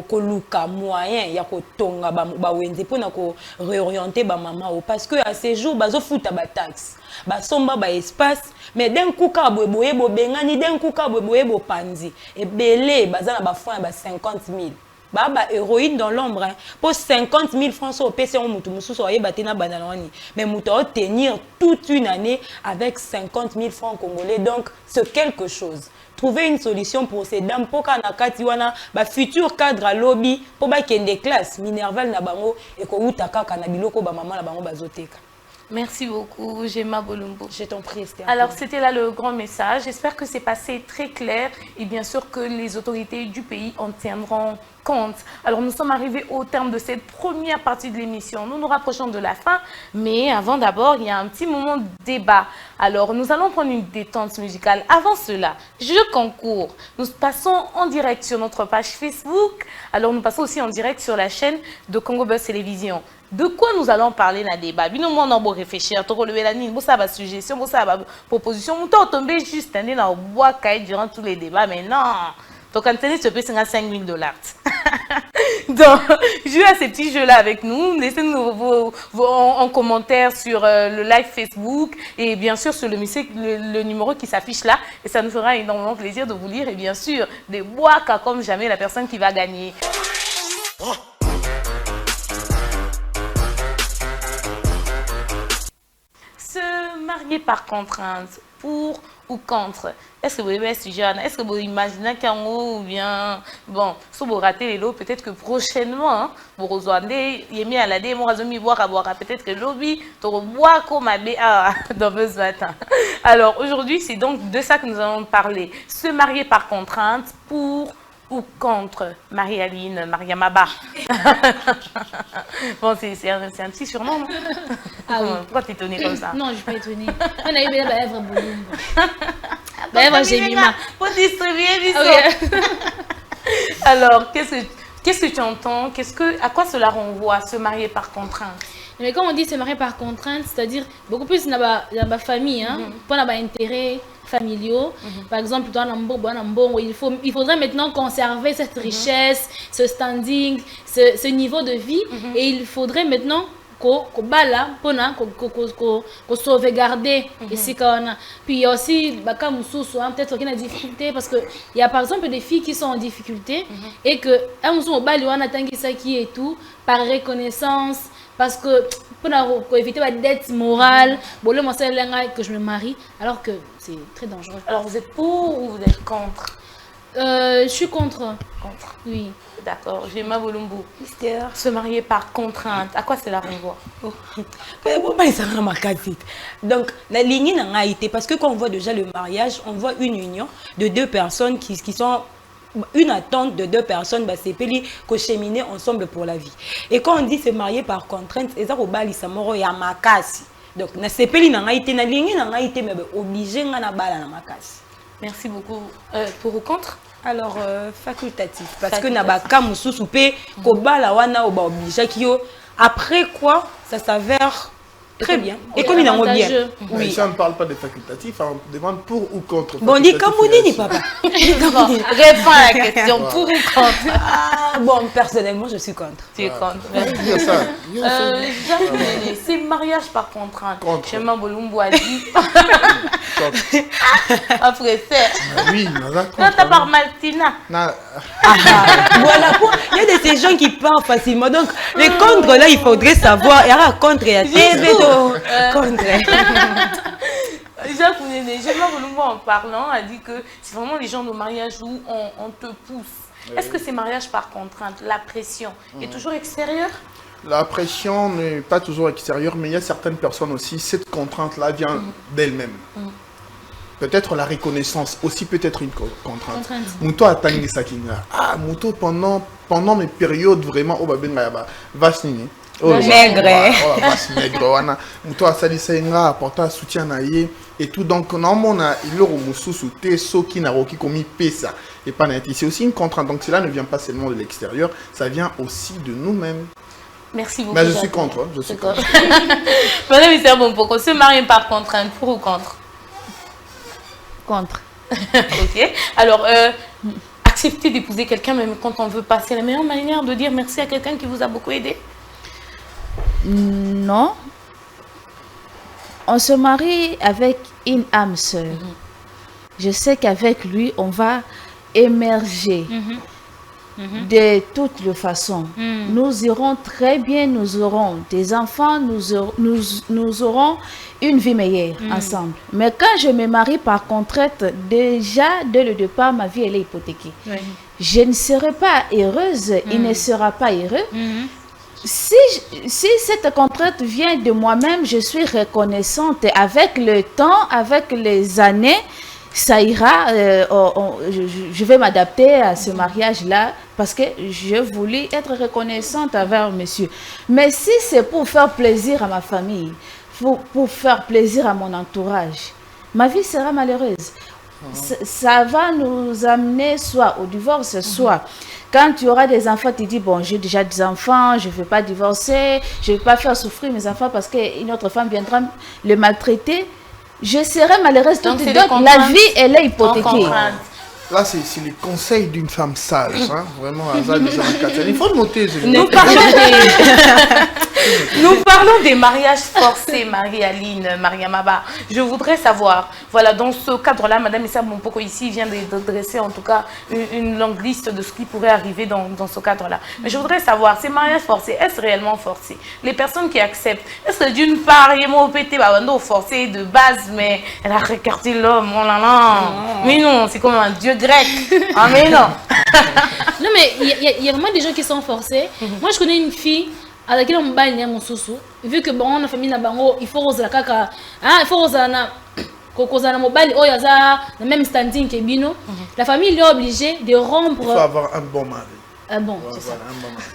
koluka moyen ya kotonga ba wenze pona ko réorienter ba maman parce que à ces jours bazo futa ba taxe ba somba ba espace mais d'un coup ka boye bo bengani d'un coup ka boye bo panzi et belé bazana ba francs ba 50 000 baba héroïne dans l'ombre hein. Pour 50 000 francs au PC on mutu musu so yebate na bananani mais mutu tenir toute une année avec 50 000 francs congolais donc c'est quelque chose. Trouver une solution pour ces dames pour qu'on ait un futur cadre à lobby pour qu'il y ait des classes minerval na bango et que utaka kana biloko ba maman na bango bazoteka. Merci beaucoup, Gemma Bolumbo. Je t'en prie, Esther. Alors, c'était là le grand message. J'espère que c'est passé très clair et bien sûr que les autorités du pays en tiendront compte. Alors, nous sommes arrivés au terme de cette première partie de l'émission. Nous nous rapprochons de la fin, mais avant d'abord, il y a un petit moment de débat. Alors, nous allons prendre une détente musicale. Avant cela, jeu concours. Nous passons en direct sur notre page Facebook. Alors, nous passons aussi en direct sur la chaîne de Congo Buzz Télévision. De quoi nous allons parler dans le débat? Bien, nous allons réfléchir, tu relever la ligne, vous savez, suggestion, vous savez, proposition, nous allons tomber juste dans le bois durant tous les débats, mais non. Donc, Anthony se paye 5 000 $. Donc, jouez à ces petits jeux-là avec nous. Laissez-nous en commentaire sur le live Facebook et bien sûr sur le numéro qui s'affiche là. Et ça nous fera énormément plaisir de vous lire et bien sûr des bois comme jamais la personne qui va gagner. Se marier par contrainte, pour ou contre? Est-ce que vous avez ce jeune? Est-ce que vous imaginez qu'un ou bien, bon, si vous ratez les lots, peut-être que prochainement, hein, vous rejoignez, il est mis à la dé, moi, je boire à boire, peut-être que l'objet, tu bois comme à dans ce matin. Alors, aujourd'hui, c'est donc de ça que nous allons parler. Se marier par contrainte, pour ou contre? Marie-Aline, Mariamaba. Bon, c'est un petit surnom, non? Ah oui. Pourquoi t'es étonnée comme ça? Non, je ne suis pas étonnée. On a eu bien la Èvre Bolumbo. Èvre Gemima. Pour distribuer, okay. Alors, qu'est-ce que tu entends? À quoi cela renvoie, se marier par contrainte? Mais quand on dit se marier par contrainte, c'est-à-dire beaucoup plus dans la famille, hein, pour avoir intérêt familiaux. Par exemple, il faudrait maintenant conserver cette richesse, ce standing, ce niveau de vie, et il faudrait maintenant qu'on sauvegarder ici. Puis il y a aussi peut-être qu'il y a des difficultés parce qu'il y a par exemple des filles qui sont en difficulté et que qui et tout par reconnaissance parce que pour éviter la dette morale, que je me marie alors que c'est très dangereux. Alors vous êtes pour ou vous êtes contre? Je suis contre. Contre. Oui. D'accord. Gemma Bolumbo. Se marier par contrainte, à quoi cela renvoie? Donc, la ligne n'a été parce que quand on voit déjà le mariage, on voit une union de deux personnes qui sont une attente de deux personnes, c'est qu'on cheminer ensemble pour la vie. Et quand on dit se marier par contrainte, c'est ça qu'on bali samoro ya makasi. Donc, na sepeli n'a été na ligne n'a été mais obligé na bala na makasi. Merci beaucoup. Pour ou contre? Alors, facultatif. Parce que n'a pas comme sous-soupé, qu'on bala wana ou obligé après quoi, ça s'avère très bien. Et comme il en a bien. Oui. Ça ne parle pas de facultatif, on demande pour ou contre. Bon, dis comme vous dites, papa. Réponds à la question, pour ou contre? Bon, personnellement, je suis contre. Tu es contre. C'est mariage par contrainte. Contre. Gemma Bolumbo a dit. Après ça. Oui, non, t'as par Martina. Voilà, il y a de ces gens qui parlent facilement. Donc, les contre, là, il faudrait savoir. Il y aura contre et contre. Gemma Bolumbo en parlant a dit que c'est vraiment les gens de mariage où on te pousse. Oui. Est-ce que c'est mariage par contrainte? La pression est toujours extérieure? La pression n'est pas toujours extérieure, mais il y a certaines personnes aussi, cette contrainte-là vient d'elle-même. Peut-être la reconnaissance aussi peut être une contrainte. Mouto a tangi sakinga. Ah, Mouto pendant mes périodes vraiment au babenga va signer. Maigre. Maigre. Mouto a sali sainga apporter soutien naie et tout donc normalement il leur mususu te so qui n'a roki komi pesa et pas net. C'est aussi une contrainte donc cela ne vient pas seulement de l'extérieur, ça vient aussi de nous-mêmes. Merci beaucoup. Mais je suis contre. Je suis contre. Madame Mister Bompoko, se marier par contrainte, pour ou contre? Contre. Ok. Alors, accepter d'épouser quelqu'un même quand on veut pas, c'est la meilleure manière de dire merci à quelqu'un qui vous a beaucoup aidé? Non. On se marie avec une âme sœur. Je sais qu'avec lui, on va émerger. De toutes les façons. Nous irons très bien, nous aurons des enfants, nous aurons une vie meilleure ensemble. Mais quand je me marie par contrainte, déjà dès le départ, ma vie elle est hypothéquée. Je ne serai pas heureuse, il ne sera pas heureux. si cette contrainte vient de moi-même, je suis reconnaissante. Avec le temps, avec les années, ça ira. Je vais m'adapter à ce mariage-là parce que je voulais être reconnaissante envers monsieur. Mais si c'est pour faire plaisir à ma famille, pour faire plaisir à mon entourage, ma vie sera malheureuse. Ça va nous amener soit au divorce, soit quand tu auras des enfants, tu dis, bon, j'ai déjà des enfants, je ne veux pas divorcer, je ne veux pas faire souffrir mes enfants parce qu'une autre femme viendra le maltraiter. Je serai malheureuse. Donc la vie, elle est hypothéquée. Là, c'est les conseils d'une femme sage. Hein? Vraiment, il faut noter. Nous parlons des mariages forcés, Marie-Aline, Mariamaba. Je voudrais savoir, voilà, dans ce cadre-là, Madame Issa Bompoko ici vient de dresser en tout cas une longue liste de ce qui pourrait arriver dans ce cadre-là. Mais je voudrais savoir, ces mariages forcés, est-ce réellement forcé? Les personnes qui acceptent, est-ce que d'une part, il y a pété forcé de base, mais elle a regardé l'homme, oh là là. Mais non, c'est comme un dieu grec. Ah mais non. Non mais il y a vraiment des gens qui sont forcés. Moi je connais une fille à laquelle on bat mon sousou. Vu que bon on a famille na bango, il faut oser kaka. Ah il faut oser na kokozana mobile oh yaza le même standing que bino. La famille est obligée de rompre. Il faut avoir un bon mari. Bon, c'est ça.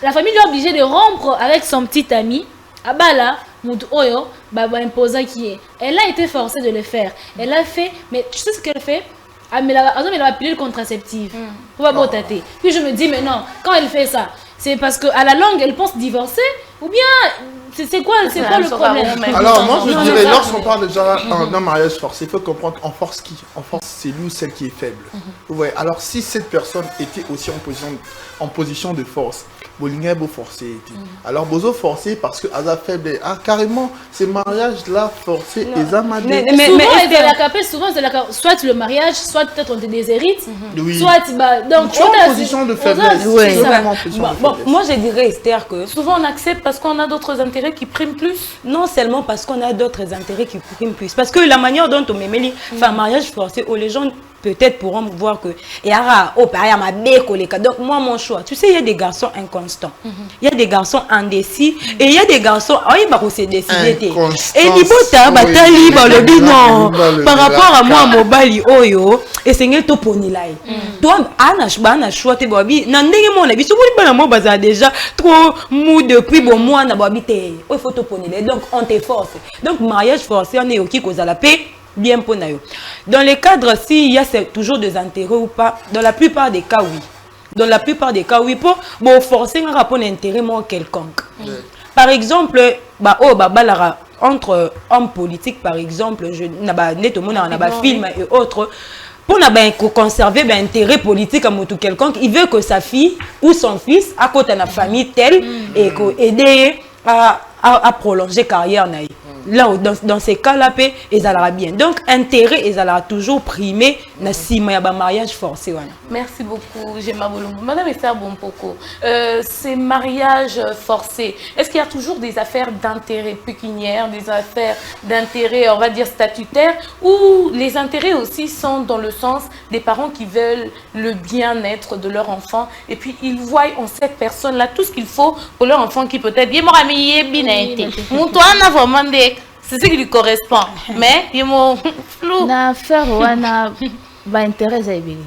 La famille est obligée de rompre avec son petit ami. Abala Mout Oyo Baba imposa qui est. Elle a été forcée de le faire. Elle a fait, mais tu sais ce qu'elle fait? Elle a pilule contraceptive. Puis je me dis, mais non, quand elle fait ça, c'est parce qu'à la longue, elle pense divorcer? Ou bien, c'est quoi le problème? Alors, moi, je dirais, lorsqu'on parle déjà d'un mariage forcé, il faut comprendre en force qui? En force, c'est lui ou celle qui est faible. Ouais. Alors, si cette personne était aussi en position de force, Bolinga beau forcé. Alors bozo forcé parce que Aza faible. Ah carrément ces mariages là forcés et amadés. Mais souvent c'est la soit le mariage, soit peut-être on te déshérite, soit donc tu es en position de faiblesse. Moi je dirais Esther que souvent on accepte parce qu'on a d'autres intérêts qui priment plus. Non seulement parce qu'on a d'autres intérêts qui priment plus, parce que la manière dont on m'émile fait un mariage forcé où les gens peut-être pourront voir que donc moi mon choix, tu sais, il y a des garçons inconstants, il y a des garçons indécis et il y a des garçons et libota batali balobi non par rapport à moi mobali oyo et c'est to ponilai toi ana choix te bobi na ndenge mon biso boli bana mo baza déjà trop mou depuis bon mois na bobi te il faut to ponilai donc on te force donc mariage forcé on est OK cause à la paix. Bien pour nous. Dans les cadres, s'il y a toujours des intérêts ou pas, dans la plupart des cas, oui. Dans la plupart des cas, oui, pour forcer un rapport d'intérêt quelconque. Par exemple, entre hommes politiques, par exemple, film et autres, pour conserver l'intérêt politique à tout quelconque, il veut que sa fille ou son fils, à côté de la famille telle, et aider à prolonger carrière. Là, dans ces cas-là, ils allaient bien. Donc, intérêt, ils allaient toujours primer dans le mariage forcé. Merci beaucoup, Gemma Bolombo. Madame Esther Bompoko, ces mariages forcés, est-ce qu'il y a toujours des affaires d'intérêt pécuniaire, des affaires d'intérêt, on va dire, statutaire, ou les intérêts aussi sont dans le sens des parents qui veulent le bien-être de leur enfant et puis ils voient en cette personne-là tout ce qu'il faut pour leur enfant qui peut-être c'est ce qui lui correspond, mais il m'a flou. Na faire wana ba intérêt aibili.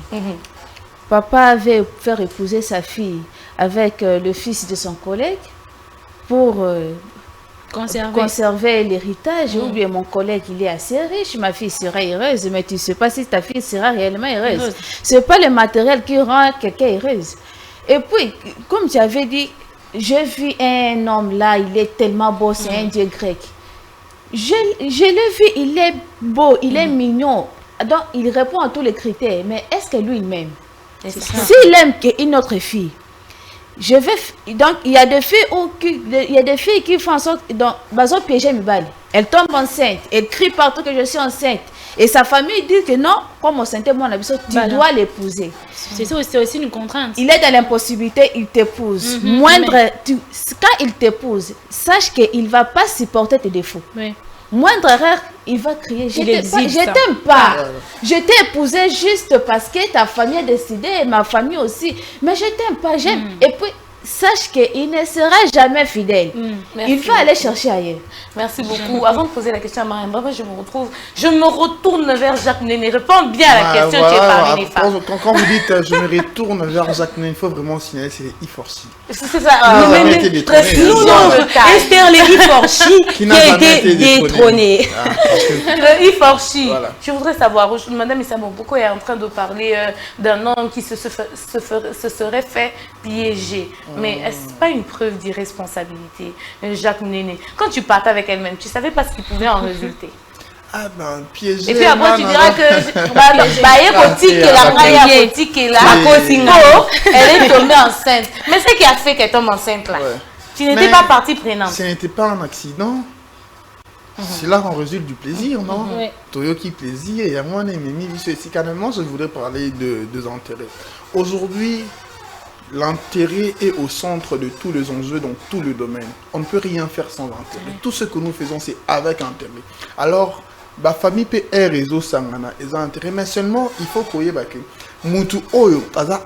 Papa avait fait épouser sa fille avec le fils de son collègue pour conserver l'héritage. Ou bien mon collègue il est assez riche, ma fille sera heureuse, mais tu ne sais pas si ta fille sera réellement heureuse. C'est pas le matériel qui rend quelqu'un heureuse. Et puis, comme tu avais dit, j'ai vu un homme là, il est tellement beau, c'est un dieu grec. Je l'ai vu, il est beau, il est mignon. Donc, il répond à tous les critères. Mais est-ce que lui, il m'aime? S'il aime une autre fille, donc, il y a des filles qui font en sorte... Donc, elle tombe enceinte, elle crie partout que je suis enceinte. Et sa famille dit que non, comme on s'était moi, tu dois l'épouser. C'est aussi une contrainte. Il est dans l'impossibilité, il t'épouse. Quand il t'épouse, sache qu'il ne va pas supporter tes défauts. Moindre erreur, il va crier, je t'aime pas. Je t'ai épousé juste parce que ta famille a décidé, et ma famille aussi. Mais je t'aime pas, j'aime. Et puis, sache qu'il ne sera jamais fidèle. Il faut aller chercher ailleurs. Merci beaucoup. Avant de poser la question à Mariam, je me retourne vers Jacques Néné. Réponds bien à la question qui est parmi les femmes. Quand vous dites je me retourne vers Jacques Néné, il faut vraiment signaler, c'est les I4C. C'est ça. Non, Esther, les I4C qui a été détrôné. Le I4C. Je voudrais savoir, Madame Issa Moboko est en train de parler d'un homme qui se serait fait piéger. Mais est-ce pas une preuve d'irresponsabilité, Jacques Néné? Quand tu partais avec elle-même, tu savais pas ce qui pouvait en résulter. Ah ben, piégé. Et puis après, tu diras que elle est tombée enceinte. Mais c'est qui a fait qu'elle tombe enceinte là? Tu n'étais pas partie prenante. Ce n'était pas un accident. C'est là qu'on résulte du plaisir, non? Toyoki plaisir, et à moi, carrément, je voudrais parler de enterrés. Aujourd'hui, l'intérêt est au centre de tous les enjeux dans tout le domaine. On ne peut rien faire sans intérêt. Tout ce que nous faisons, c'est avec intérêt. Alors, la famille peut être réseau sangana, ils ont intérêt, mais seulement il faut qu'il y ait Moutou Oyo,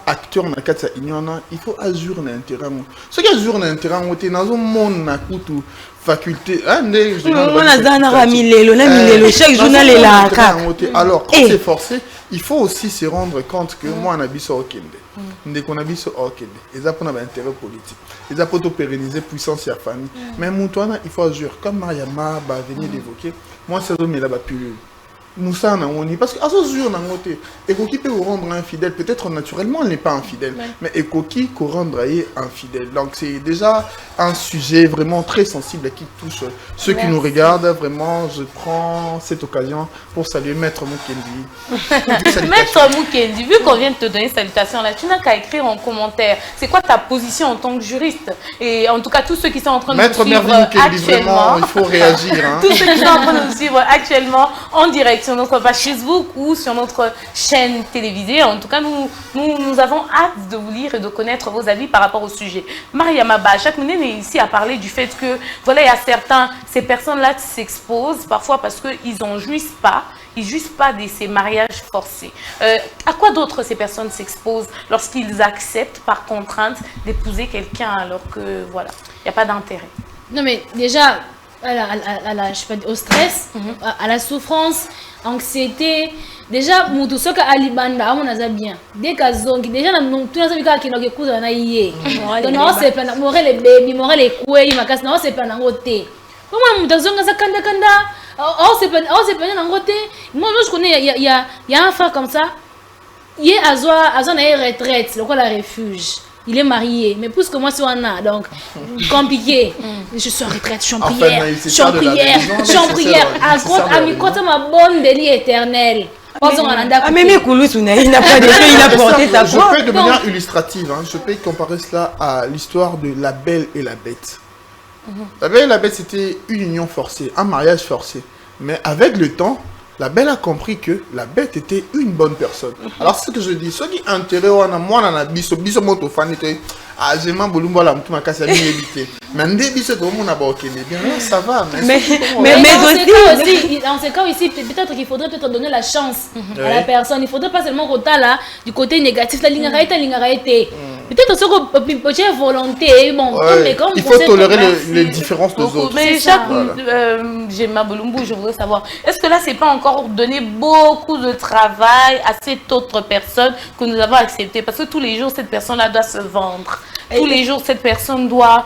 acteur na katsa inyona, il faut azur na intérêt. Ce qui azur na intérêt, on est dans un monde na kutu faculté. Chaque journal est là. Alors, quand c'est forcé, il faut aussi se rendre compte que moi, on a biso okende. Dès qu'on a biso okende, ils ont un intérêt politique. Ils ont pour pérenniser puissance et la famille. Mais Moutouana, il faut azur. Comme Mariama venait d'évoquer, moi, c'est un là pilule. Moussa parce que Ekoki peut vous rendre infidèle, peut-être naturellement elle n'est pas infidèle, mais Ekoki peut rendre infidèle. Donc c'est déjà un sujet vraiment très sensible qui touche ceux qui nous regardent. Vraiment, je prends cette occasion pour saluer Maître Mukendi. Maître Mukendi, vu qu'on vient de te donner salutation là, tu n'as qu'à écrire en commentaire. C'est quoi ta position en tant que juriste? Et en tout cas, tous ceux qui sont en train de nous suivre actuellement, il faut réagir. Hein. Tous ceux qui sont en train de nous suivre actuellement en direct sur notre page Facebook ou sur notre chaîne télévisée. En tout cas, nous avons hâte de vous lire et de connaître vos avis par rapport au sujet. Mariama Ba, Jacques Néné est ici à parler du fait que, voilà, il y a ces personnes-là qui s'exposent parfois parce qu'ils n'en jouissent pas. Ils ne jouissent pas de ces mariages forcés. À quoi d'autre ces personnes s'exposent lorsqu'ils acceptent par contrainte d'épouser quelqu'un alors que, voilà, il n'y a pas d'intérêt? Non, mais déjà, au stress, à la souffrance, anxiété. Déjà, tout ce que Alibanda, on a bien. Dès que Zongi, déjà, tout le monde qui nous écoute, on a yé. Donc, on s'est plaint, on les bébés, on les couilles, on s'est plaint en côté. Comment on s'est on s'est plaint en côté. Moi, je connais, il y a un frère comme ça. Il est à zone retraite, c'est quoi la refuge. Il est marié, mais puisque moi, c'est un an, donc compliqué. Je suis en retraite, je suis en prière, je suis en prière. À mi côté, ma bonne délit éternelle. Mais Kouloussou, il n'a pas de il a porté sa voix. Je peux de manière illustrative, je peux comparer cela à l'histoire de La Belle et la Bête. La Belle et la Bête, c'était une union forcée, un mariage forcé. Mais avec le temps, La Belle a compris que la Bête était une bonne personne. Alors c'est ce que je dis, ceux qui intéressent moi dans la biso moto fanité, j'ai ma bolumba la mutuma kasi bien évité. Mais ndé biso comme on a pas ok bien là ça va. Mais aussi dans ce cas ici peut-être qu'il faudrait peut-être donner la chance à la personne. Il faudrait pas seulement rota là du côté négatif la ligne arrêtée. Peut-être ce que j'ai volonté bon comme il faut tolérer les différences des autres. Mais chaque j'ai ma bolumbu, je voudrais savoir est-ce que là c'est pas encore donner beaucoup de travail à cette autre personne que nous avons acceptée parce que tous les jours cette personne-là doit se vendre. Tous les jours cette personne doit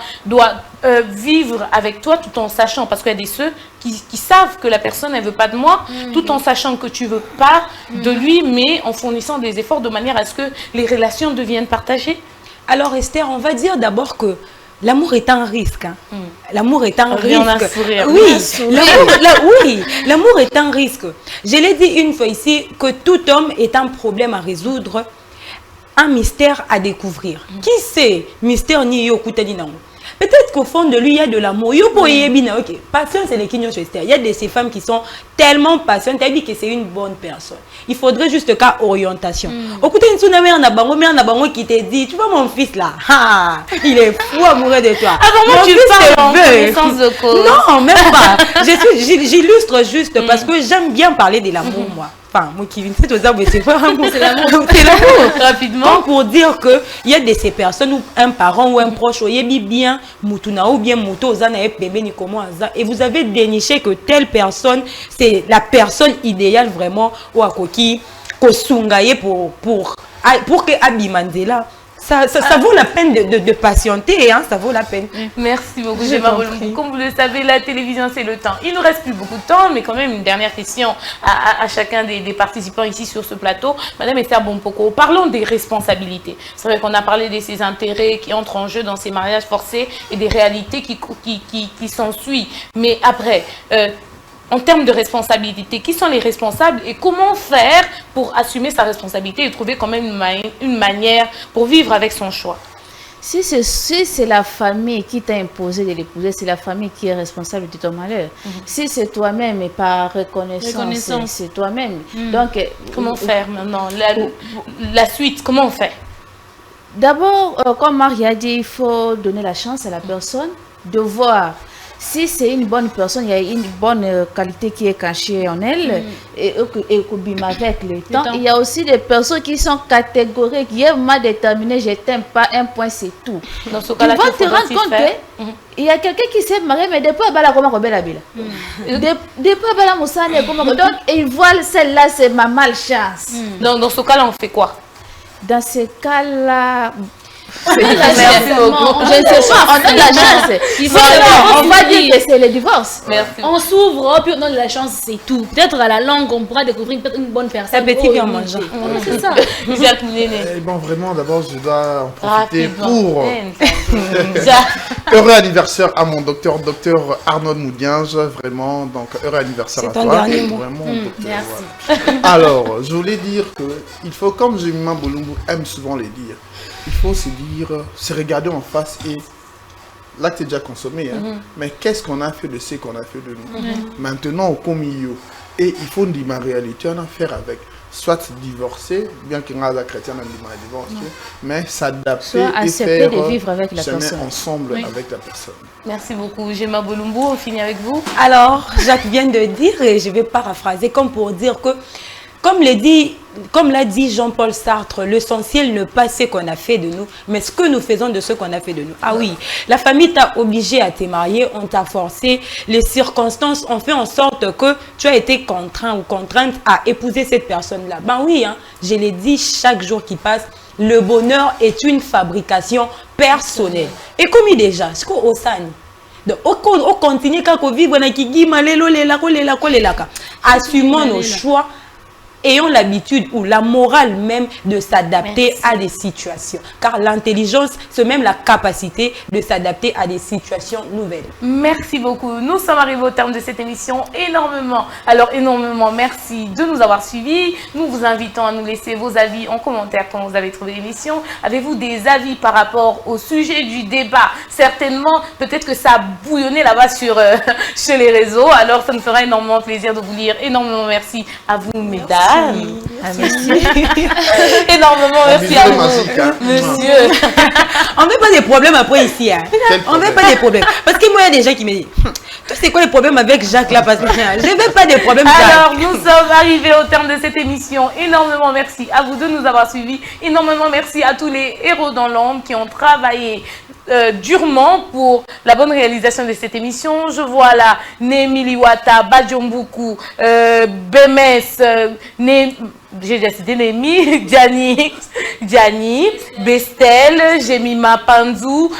vivre avec toi tout en sachant, parce qu'il y a ceux qui savent que la personne ne veut pas de moi, tout en sachant que tu ne veux pas de lui, mais en fournissant des efforts de manière à ce que les relations deviennent partagées. Alors Esther, on va dire d'abord que l'amour est un risque. L'amour est un risque. Oui, l'amour est un risque. Je l'ai dit une fois ici que tout homme est un problème à résoudre, un mystère à découvrir. Qui sait mystère ni yokutani nango? Peut-être qu'au fond de lui, il y a de l'amour. Ok, patience, c'est les quignons sur Esther. Il y a de ces femmes qui sont tellement patientes. Elle dit que c'est une bonne personne. Il faudrait juste qu'à orientation. Écoutez, une tsunami en abango qui te dit, tu vois mon fils là, il est fou amoureux de toi. Avant tu parles en connaissance de cause. Non, même pas. J'illustre juste parce que j'aime bien parler de l'amour, moi. Enfin, moi qui viens de c'est pas l'amour. C'est l'amour. Rapidement. Comme pour dire qu'il y a de ces personnes où un parent ou un proche, ou bien Mutuna ou bien Muto, et vous avez déniché que telle personne, c'est la personne idéale vraiment ou à Koki, pour que Abi Mandela. Ça vaut la peine de patienter, hein, ça vaut la peine. Merci beaucoup, Gemma Bolumbu. Comme vous le savez, la télévision, c'est le temps. Il ne nous reste plus beaucoup de temps, mais quand même une dernière question à chacun des participants ici sur ce plateau. Madame Esther Bompoko, parlons des responsabilités. C'est vrai qu'on a parlé de ces intérêts qui entrent en jeu dans ces mariages forcés et des réalités qui s'ensuivent. Mais après... en termes de responsabilité, qui sont les responsables et comment faire pour assumer sa responsabilité et trouver quand même une manière pour vivre avec son choix? Si c'est la famille qui t'a imposé de l'épouser, c'est la famille qui est responsable de ton malheur. Si c'est toi-même et par reconnaissance. C'est toi-même. Donc, comment faire maintenant? La suite, comment on fait? D'abord, comme Marie a dit, il faut donner la chance à la personne de voir. Si c'est une bonne personne, il y a une bonne qualité qui est cachée en elle et avec le temps. Il y a aussi des personnes qui sont catégoriques, qui sont déterminées, je t'aime pas, un point c'est tout. Dans ce cas-là, tu vas te rendre compte qu'il y a quelqu'un qui s'est marié, mais depuis il comment on la ville. Depuis donc il voit celle-là, c'est ma malchance. Dans ce cas-là, on fait quoi? Dans ce cas-là... Je ne sais pas, on donne la chance. On va dire que c'est le divorce. Merci. On s'ouvre, puis on donne la chance, c'est tout. Peut-être à la langue, on pourra découvrir peut-être une bonne personne. Appétit bien manger. C'est ça. Bon, vraiment, d'abord, je dois en profiter pour... Heureux anniversaire à mon docteur Arnaud Moudiange. Vraiment, donc, heureux anniversaire à toi. C'est ton dernier mot. Vraiment, docteur, merci. Ouais. Alors, je voulais dire que il faut, comme Gemma Bolumbu aime souvent les dire, il faut se regarder en face et l'acte est déjà consommé, hein, mais qu'est-ce qu'on a fait de ce qu'on a fait de nous? Maintenant, au comio, et il faut dire ma réalité, on a affaire avec, soit divorcer, bien qu'il y ait un chrétien qui divorcer, mais s'adapter et faire de vivre avec la personne. ensemble avec la personne. Merci beaucoup. Gemma Bolumbu, on finit avec vous. Alors, Jacques vient de dire, et je vais paraphraser comme pour dire que, comme l'a dit Jean-Paul Sartre, l'essentiel n'est pas ce qu'on a fait de nous, mais ce que nous faisons de ce qu'on a fait de nous. Ah oui, la famille t'a obligé à te marier, on t'a forcé, les circonstances ont fait en sorte que tu as été contraint ou contrainte à épouser cette personne-là. Ben oui, hein, je l'ai dit chaque jour qui passe, le bonheur est une fabrication personnelle. Et comme il déjà, ce qu'on osane. On continue quand vivre assumons nos choix. Ayons l'habitude ou la morale même de s'adapter à des situations. Car l'intelligence, c'est même la capacité de s'adapter à des situations nouvelles. Merci beaucoup. Nous sommes arrivés au terme de cette émission. Énormément merci de nous avoir suivis. Nous vous invitons à nous laisser vos avis en commentaire quand vous avez trouvé l'émission. Avez-vous des avis par rapport au sujet du débat? Certainement, peut-être que ça a bouillonné là-bas sur les réseaux. Alors, ça nous fera énormément plaisir de vous lire. Énormément merci à vous, mesdames. Merci. Énormément merci à vous, monsieur. On ne veut pas des problèmes après ici. Hein. On ne veut pas des problèmes. Parce que moi, il y a des gens qui me disent, tu sais quoi les problèmes avec Jacques là? Parce que je ne veux pas des problèmes. Alors, nous sommes arrivés au terme de cette émission. Énormément merci à vous de nous avoir suivis. Énormément merci à tous les héros dans l'ombre qui ont travaillé durement pour la bonne réalisation de cette émission. Je vois là Némi Liwata, Badjombuku, Bemes, j'ai déjà cité Némi, Diani, Bestel, Jemima Panzou,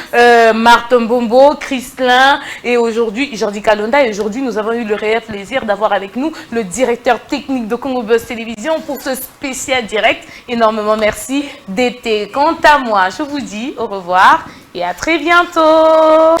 Martin Bombo, Christlin et aujourd'hui Jordi Kalonda. Et aujourd'hui, nous avons eu le réel plaisir d'avoir avec nous le directeur technique de Congo Buzz Télévision pour ce spécial direct. Énormément merci d'été. Quant à moi, je vous dis au revoir et à très bientôt.